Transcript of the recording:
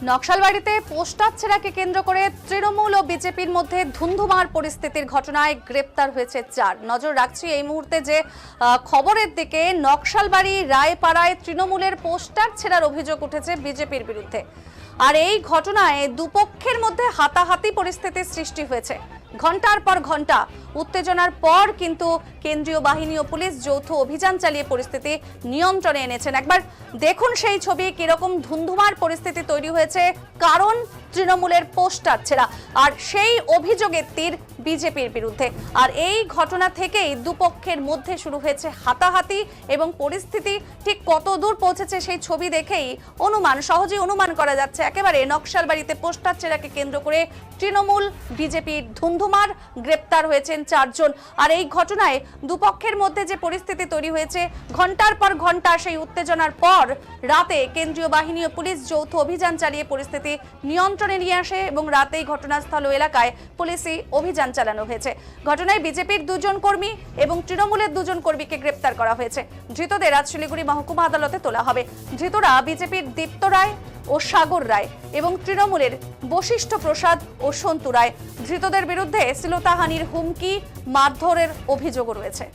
নকশালবাড়িতে poster ছেঁড়াকে কেন্দ্র করে তৃণমূল ও বিজেপির মধ্যে ধুন্ধুমার পরিস্থিতির ঘটনায় গ্রেপ্তার হয়েছে 4। নজর রাখছি এই মুহূর্তে যে খবরের দিকে। নকশালবাড়ি রায়পাড়ায় তৃণমূলের পোস্টার ছেঁড়ার অভিযোগ উঠেছে বিজেপির বিরুদ্ধে। আর এই ঘটনায় দুপক্ষের মধ্যে হাতাহাতি পরিস্থিতির সৃষ্টি হয়েছে। ঘন্টার পর ঘন্টা উত্তেজনার পর কিন্তু কেন্দ্রীয় বাহিনী ও পুলিশ যৌথ অভিযান চালিয়ে পরিস্থিতি নিয়ন্ত্রণে এনেছেন। একবার দেখুন সেই ছবি, কিরকম ধুন্ধুমার পরিস্থিতি তৈরি হয়েছে, কারণ তৃণমূলের পোস্টার ছেঁড়া। আর সেই অভিযোগের তীর বিজেপির বিরুদ্ধে। আর এই ঘটনা থেকেই দুপক্ষের মধ্যে শুরু হয়েছে হাতাহাতি, এবং পরিস্থিতি ঠিক কত দূর পৌঁছেছে সেই ছবি দেখেই সহজেই অনুমান করা যাচ্ছে। একেবারে নকশালবাড়িতে পোস্টার ছেঁড়াকে কেন্দ্র করে তৃণমূল বিজেপির ধুন্ধুমার, গ্রেপ্তার হয়েছেন 4 জন। আর এই ঘটনায় দুপক্ষের মধ্যে যে পরিস্থিতি তৈরি হয়েছে, ঘন্টার পর ঘন্টা সেই উত্তেজনার পর রাতে কেন্দ্রীয় বাহিনী ও পুলিশ যৌথ অভিযান চালিয়ে পরিস্থিতি নিয়ন্ত্রণে নিয়ে আসে, এবং রাতেই ঘটনাস্থল ও এলাকায় পুলিশি অভিযান চালানো হয়েছে। ঘটনায় বিজেপির 2 জন কর্মী এবং তৃণমূলের 2 জন কর্মীকে গ্রেপ্তার করা হয়েছে। ধৃতদের আজ শিলিগুড়ি মহকুমা আদালতে তোলা হবে। ধৃতরা বিজেপির দীপ্ত রায় ও সাগর রায় এবং তৃণমূলের বশিষ্ঠ প্রসাদ ও সন্তু রায়। ধৃতদের বিরুদ্ধে শ্লীলতাহানির হুমকি, মারধরের অভিযোগও রয়েছে।